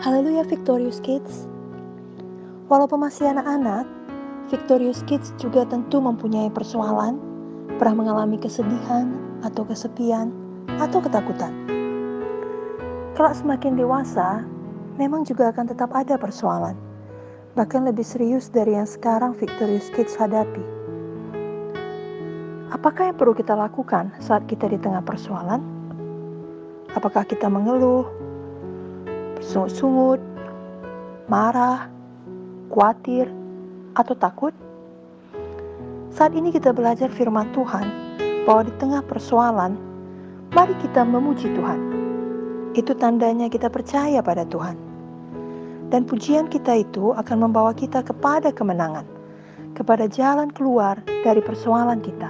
Haleluya Victorious Kids. Walaupun masih anak-anak, Victorious Kids juga tentu mempunyai persoalan, pernah mengalami kesedihan atau kesepian atau ketakutan. Kalau semakin dewasa, memang juga akan tetap ada persoalan, bahkan lebih serius dari yang sekarang Victorious Kids hadapi. Apakah yang perlu kita lakukan saat kita di tengah persoalan? Apakah kita mengeluh, bersungut-sungut, marah, khawatir, atau takut? Saat ini kita belajar firman Tuhan bahwa di tengah persoalan, mari kita memuji Tuhan. Itu tandanya kita percaya pada Tuhan. Dan pujian kita itu akan membawa kita kepada kemenangan, kepada jalan keluar dari persoalan kita.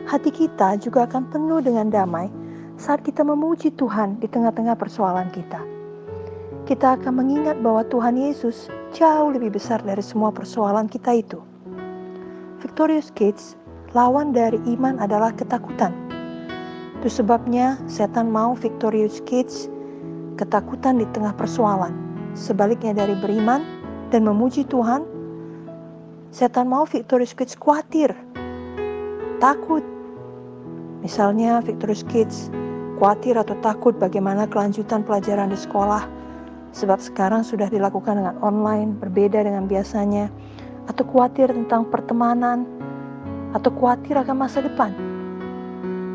Hati kita juga akan penuh dengan damai saat kita memuji Tuhan di tengah-tengah persoalan kita. Kita akan mengingat bahwa Tuhan Yesus jauh lebih besar dari semua persoalan kita itu. Victorious Kids, lawan dari iman adalah ketakutan. Itu sebabnya setan mau Victorious Kids ketakutan di tengah persoalan. Sebaliknya dari beriman dan memuji Tuhan, setan mau Victorious Kids khawatir, takut. Misalnya Victorious Kids khawatir atau takut bagaimana kelanjutan pelajaran di sekolah, sebab sekarang sudah dilakukan dengan online, berbeda dengan biasanya, atau khawatir tentang pertemanan, atau khawatir akan masa depan.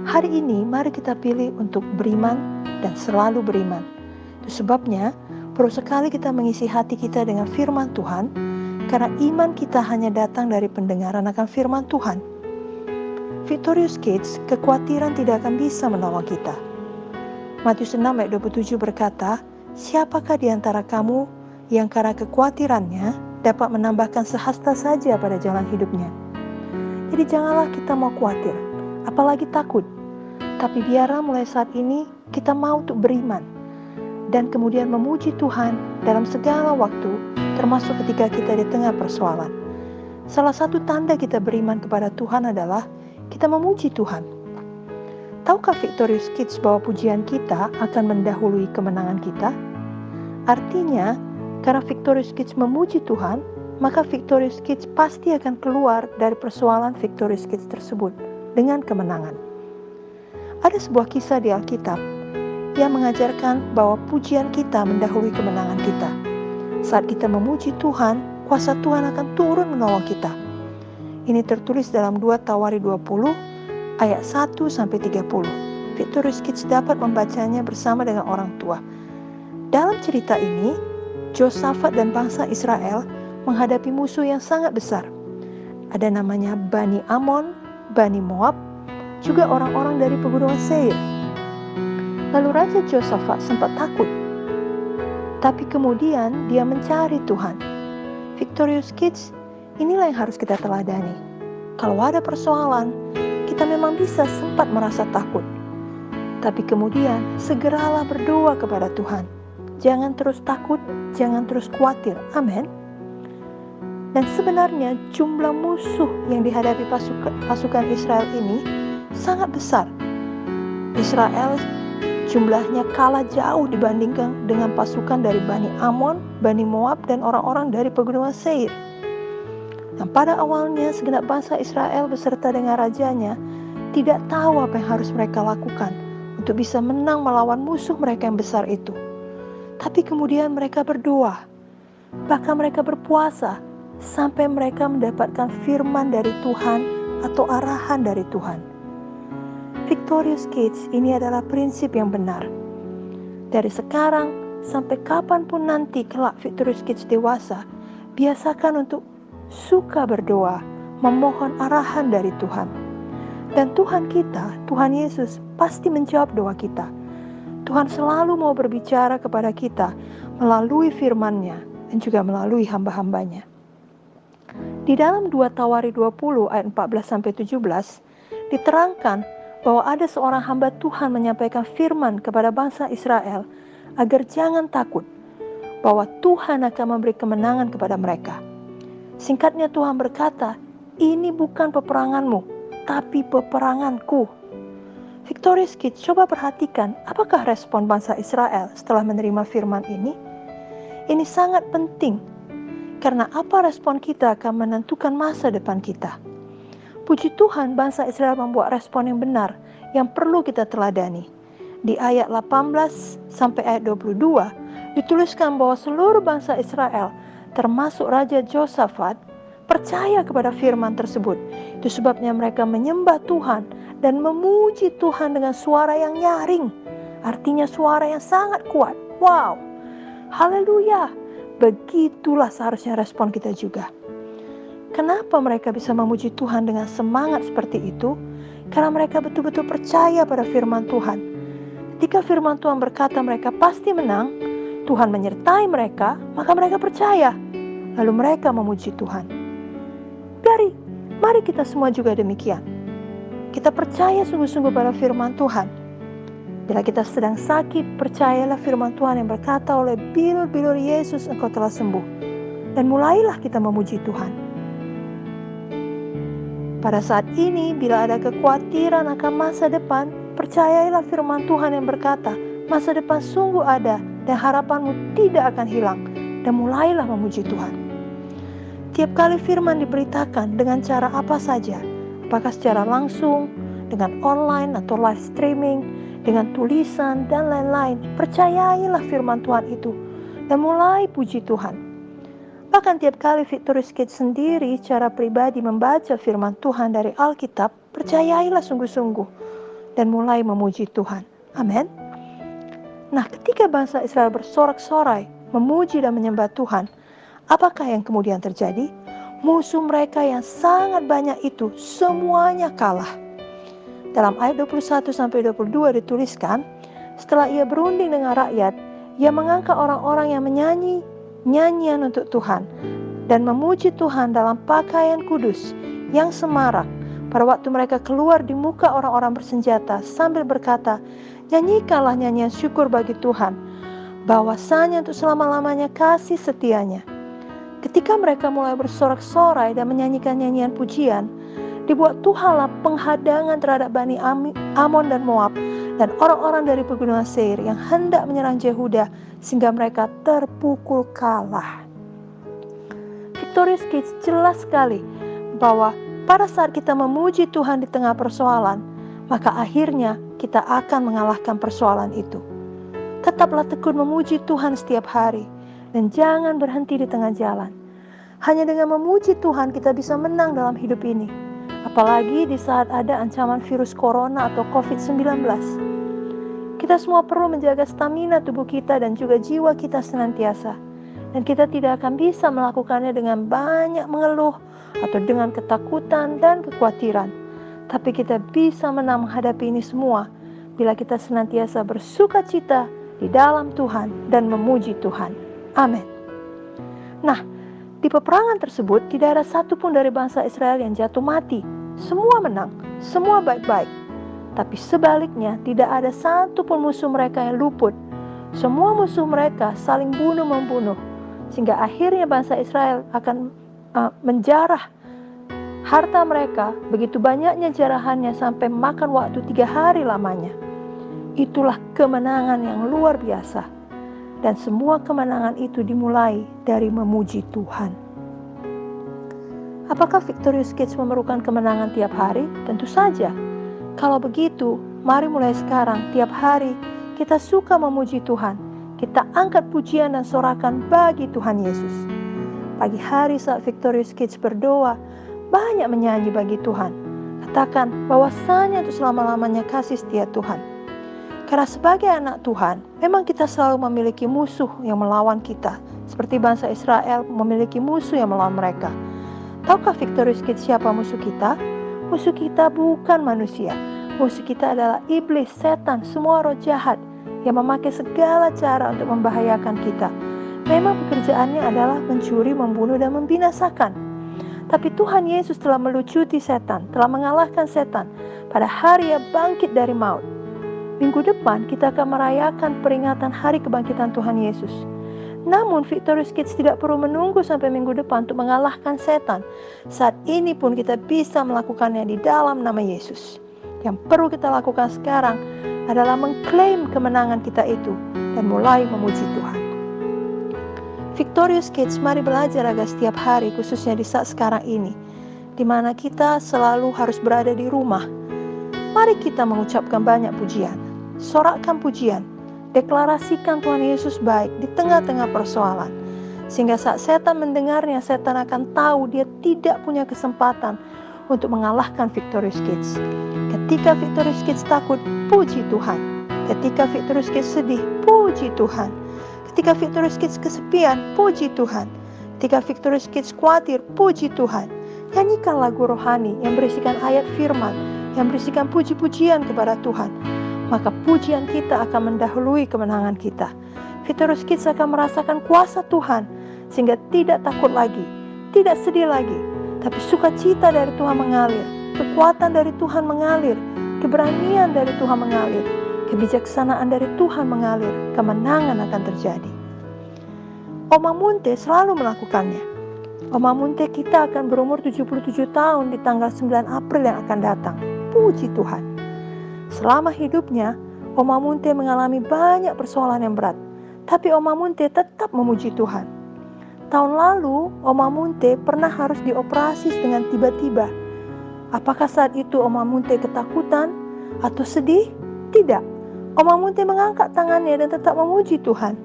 Hari ini mari kita pilih untuk beriman dan selalu beriman. Itu sebabnya perlu sekali kita mengisi hati kita dengan firman Tuhan, karena iman kita hanya datang dari pendengaran akan firman Tuhan. Victorious Kids, kekhawatiran tidak akan bisa menolong kita. Matius 6 ayat 27 berkata, siapakah di antara kamu yang karena kekhawatirannya dapat menambahkan sehasta saja pada jalan hidupnya? Jadi janganlah kita mau khawatir, apalagi takut. Tapi biarlah mulai saat ini kita mau untuk beriman dan kemudian memuji Tuhan dalam segala waktu, termasuk ketika kita di tengah persoalan. Salah satu tanda kita beriman kepada Tuhan adalah kita memuji Tuhan. Tahukah Victorious Kids bahwa pujian kita akan mendahului kemenangan kita? Artinya, karena Victorious Kids memuji Tuhan, maka Victorious Kids pasti akan keluar dari persoalan Victorious Kids tersebut dengan kemenangan. Ada sebuah kisah di Alkitab yang mengajarkan bahwa pujian kita mendahului kemenangan kita. Saat kita memuji Tuhan, kuasa Tuhan akan turun menolong kita. Ini tertulis dalam 2 Tawari 20 ayat 1-30. Victorious Kids dapat membacanya bersama dengan orang tua. Dalam cerita ini, Josafat dan bangsa Israel menghadapi musuh yang sangat besar. Ada namanya Bani Amon, Bani Moab, juga orang-orang dari pegunungan Seir. Lalu Raja Josafat sempat takut. Tapi kemudian dia mencari Tuhan. Victorious Kids, inilah yang harus kita teladani. Kalau ada persoalan, kita memang bisa sempat merasa takut. Tapi kemudian segeralah berdoa kepada Tuhan. Jangan terus takut, jangan terus khawatir. Amin. Dan sebenarnya jumlah musuh yang dihadapi pasukan Israel ini sangat besar. Israel jumlahnya kalah jauh dibandingkan dengan pasukan dari Bani Amon, Bani Moab, dan orang-orang dari pegunungan Seir. Dan pada awalnya segenap bangsa Israel beserta dengan rajanya tidak tahu apa yang harus mereka lakukan untuk bisa menang melawan musuh mereka yang besar itu. Tapi kemudian mereka berdoa, bahkan mereka berpuasa sampai mereka mendapatkan firman dari Tuhan atau arahan dari Tuhan. Victorious Kids, ini adalah prinsip yang benar. Dari sekarang sampai kapanpun nanti kelak Victorious Kids dewasa, biasakan untuk suka berdoa, memohon arahan dari Tuhan. Dan Tuhan kita, Tuhan Yesus, pasti menjawab doa kita. Tuhan selalu mau berbicara kepada kita melalui firman-Nya dan juga melalui hamba-hambanya. Di dalam 2 Tawari 20 ayat 14-17 diterangkan bahwa ada seorang hamba Tuhan menyampaikan firman kepada bangsa Israel agar jangan takut, bahwa Tuhan akan memberi kemenangan kepada mereka. Singkatnya Tuhan berkata, ini bukan peperanganmu, tapi peperanganku. Victorious Kids, coba perhatikan apakah respon bangsa Israel setelah menerima firman ini. Ini sangat penting, karena apa respon kita akan menentukan masa depan kita. Puji Tuhan, bangsa Israel membuat respon yang benar, yang perlu kita teladani. Di ayat 18 sampai ayat 22, dituliskan bahwa seluruh bangsa Israel, termasuk Raja Josafat, percaya kepada firman tersebut. Itu sebabnya mereka menyembah Tuhan dan memuji Tuhan dengan suara yang nyaring. Artinya suara yang sangat kuat. Wow, haleluya. Begitulah seharusnya respon kita juga. Kenapa mereka bisa memuji Tuhan dengan semangat seperti itu? Karena mereka betul-betul percaya pada firman Tuhan. Ketika firman Tuhan berkata mereka pasti menang, Tuhan menyertai mereka, maka mereka percaya. Lalu mereka memuji Tuhan. Mari kita semua juga demikian. Kita percaya sungguh-sungguh pada firman Tuhan. Bila kita sedang sakit, percayalah firman Tuhan yang berkata oleh bilur-bilur Yesus, engkau telah sembuh. Dan mulailah kita memuji Tuhan. Pada saat ini, bila ada kekhawatiran akan masa depan, percayailah firman Tuhan yang berkata, masa depan sungguh ada dan harapanmu tidak akan hilang. Dan mulailah memuji Tuhan. Tiap kali firman diberitakan dengan cara apa saja, apakah secara langsung, dengan online atau live streaming, dengan tulisan dan lain-lain, percayailah firman Tuhan itu dan mulai puji Tuhan. Bahkan tiap kali Victorious Kids sendiri secara pribadi membaca firman Tuhan dari Alkitab, percayailah sungguh-sungguh dan mulai memuji Tuhan. Amin. Nah, ketika bangsa Israel bersorak-sorai, memuji dan menyembah Tuhan, apakah yang kemudian terjadi? Musuh mereka yang sangat banyak itu semuanya kalah. Dalam ayat 21-22 dituliskan, setelah ia berunding dengan rakyat, ia mengangkat orang-orang yang menyanyi nyanyian untuk Tuhan dan memuji Tuhan dalam pakaian kudus yang semarak pada waktu mereka keluar di muka orang-orang bersenjata sambil berkata, nyanyikanlah nyanyian syukur bagi Tuhan, bahwasanya untuk selama-lamanya kasih setianya. Ketika mereka mulai bersorak-sorai dan menyanyikan nyanyian pujian, dibuat Tuhanlah penghadangan terhadap Bani Amon dan Moab dan orang-orang dari pegunungan Seir yang hendak menyerang Yehuda sehingga mereka terpukul kalah. Victorious Kids jelas sekali bahwa pada saat kita memuji Tuhan di tengah persoalan, maka akhirnya kita akan mengalahkan persoalan itu. Tetaplah tekun memuji Tuhan setiap hari dan jangan berhenti di tengah jalan. Hanya dengan memuji Tuhan kita bisa menang dalam hidup ini. Apalagi di saat ada ancaman virus corona atau COVID-19. Kita semua perlu menjaga stamina tubuh kita dan juga jiwa kita senantiasa. Dan kita tidak akan bisa melakukannya dengan banyak mengeluh atau dengan ketakutan dan kekhawatiran. Tapi kita bisa menang menghadapi ini semua bila kita senantiasa bersukacita di dalam Tuhan dan memuji Tuhan. Amin. Nah, di peperangan tersebut tidak ada satupun dari bangsa Israel yang jatuh mati. Semua menang, semua baik-baik. Tapi sebaliknya tidak ada satupun musuh mereka yang luput. Semua musuh mereka saling bunuh-membunuh. Sehingga akhirnya bangsa Israel akan menjarah harta mereka. Begitu banyaknya jarahannya sampai makan waktu 3 hari lamanya. Itulah kemenangan yang luar biasa. Dan semua kemenangan itu dimulai dari memuji Tuhan. Apakah Victorious Kids memerlukan kemenangan tiap hari? Tentu saja. Kalau begitu, mari mulai sekarang tiap hari kita suka memuji Tuhan. Kita angkat pujian dan sorakan bagi Tuhan Yesus. Pagi hari saat Victorious Kids berdoa, banyak menyanyi bagi Tuhan. Katakan bahwasanya untuk selama-lamanya kasih setia Tuhan. Karena sebagai anak Tuhan, memang kita selalu memiliki musuh yang melawan kita. Seperti bangsa Israel memiliki musuh yang melawan mereka. Tahukah Victorious Kids siapa musuh kita? Musuh kita bukan manusia. Musuh kita adalah iblis, setan, semua roh jahat yang memakai segala cara untuk membahayakan kita. Memang pekerjaannya adalah mencuri, membunuh, dan membinasakan. Tapi Tuhan Yesus telah melucuti setan, telah mengalahkan setan pada hari ia bangkit dari maut. Minggu depan kita akan merayakan peringatan hari kebangkitan Tuhan Yesus. Namun Victorious Kids tidak perlu menunggu sampai minggu depan untuk mengalahkan setan. Saat ini pun kita bisa melakukannya di dalam nama Yesus. Yang perlu kita lakukan sekarang adalah mengklaim kemenangan kita itu dan mulai memuji Tuhan. Victorious Kids, mari belajar agar setiap hari, khususnya di saat sekarang ini, di mana kita selalu harus berada di rumah, mari kita mengucapkan banyak pujian, sorakkan pujian, deklarasikan Tuhan Yesus baik di tengah-tengah persoalan. Sehingga saat setan mendengarnya, setan akan tahu dia tidak punya kesempatan untuk mengalahkan Victorious Kids. Ketika Victorious Kids takut, puji Tuhan. Ketika Victorious Kids sedih, puji Tuhan. Ketika Victorious Kids kesepian, puji Tuhan. Ketika Victorious Kids khawatir, puji Tuhan. Nyanyikan lagu rohani yang berisikan ayat firman, yang berisikan puji-pujian kepada Tuhan. Maka pujian kita akan mendahului kemenangan kita. Victorious Kids akan merasakan kuasa Tuhan, sehingga tidak takut lagi, tidak sedih lagi, tapi sukacita dari Tuhan mengalir, kekuatan dari Tuhan mengalir, keberanian dari Tuhan mengalir, kebijaksanaan dari Tuhan mengalir, kemenangan akan terjadi. Oma Munte selalu melakukannya. Oma Munte kita akan berumur 77 tahun di tanggal 9 April yang akan datang. Puji Tuhan. Selama hidupnya, Oma Munte mengalami banyak persoalan yang berat, tapi Oma Munte tetap memuji Tuhan. Tahun lalu, Oma Munte pernah harus dioperasi dengan tiba-tiba. Apakah saat itu Oma Munte ketakutan atau sedih? Tidak. Oma Munte mengangkat tangannya dan tetap memuji Tuhan.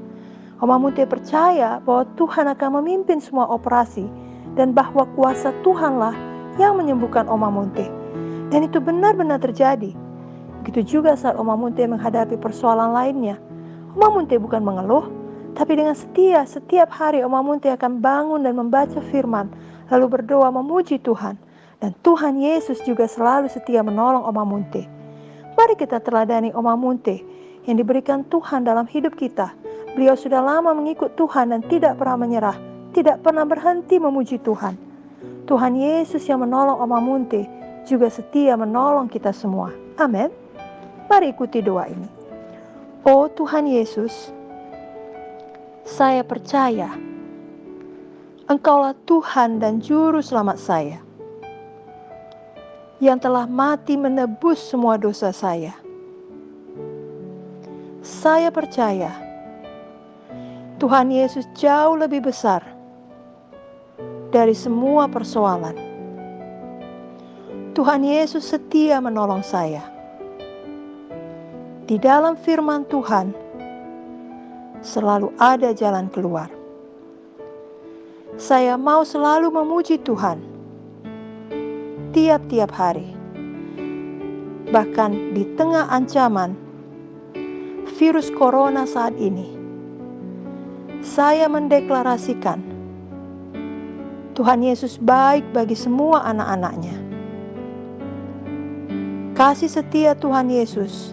Oma Munte percaya bahwa Tuhan akan memimpin semua operasi dan bahwa kuasa Tuhanlah yang menyembuhkan Oma Munte. Dan itu benar-benar terjadi. Begitu juga saat Oma Munte menghadapi persoalan lainnya. Oma Munte bukan mengeluh, tapi dengan setia setiap hari Oma Munte akan bangun dan membaca firman, lalu berdoa memuji Tuhan. Dan Tuhan Yesus juga selalu setia menolong Oma Munte. Mari kita teladani Oma Munte yang diberikan Tuhan dalam hidup kita. Beliau sudah lama mengikut Tuhan dan tidak pernah menyerah, tidak pernah berhenti memuji Tuhan. Tuhan Yesus yang menolong Oma Munte juga setia menolong kita semua. Amin. Mari ikuti doa ini. Oh Tuhan Yesus, saya percaya Engkaulah Tuhan dan Juru Selamat saya, yang telah mati menebus semua dosa saya. Saya percaya Tuhan Yesus jauh lebih besar dari semua persoalan. Tuhan Yesus setia menolong saya. Di dalam firman Tuhan selalu ada jalan keluar. Saya mau selalu memuji Tuhan tiap-tiap hari. Bahkan di tengah ancaman virus corona saat ini, saya mendeklarasikan Tuhan Yesus baik bagi semua anak-anaknya. Kasih setia Tuhan Yesus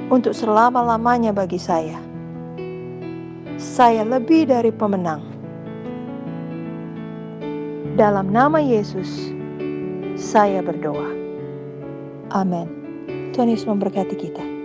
untuk selama-lamanya bagi saya. Saya lebih dari pemenang. Dalam nama Yesus, saya berdoa. Amin. Tuhan Yesus memberkati kita.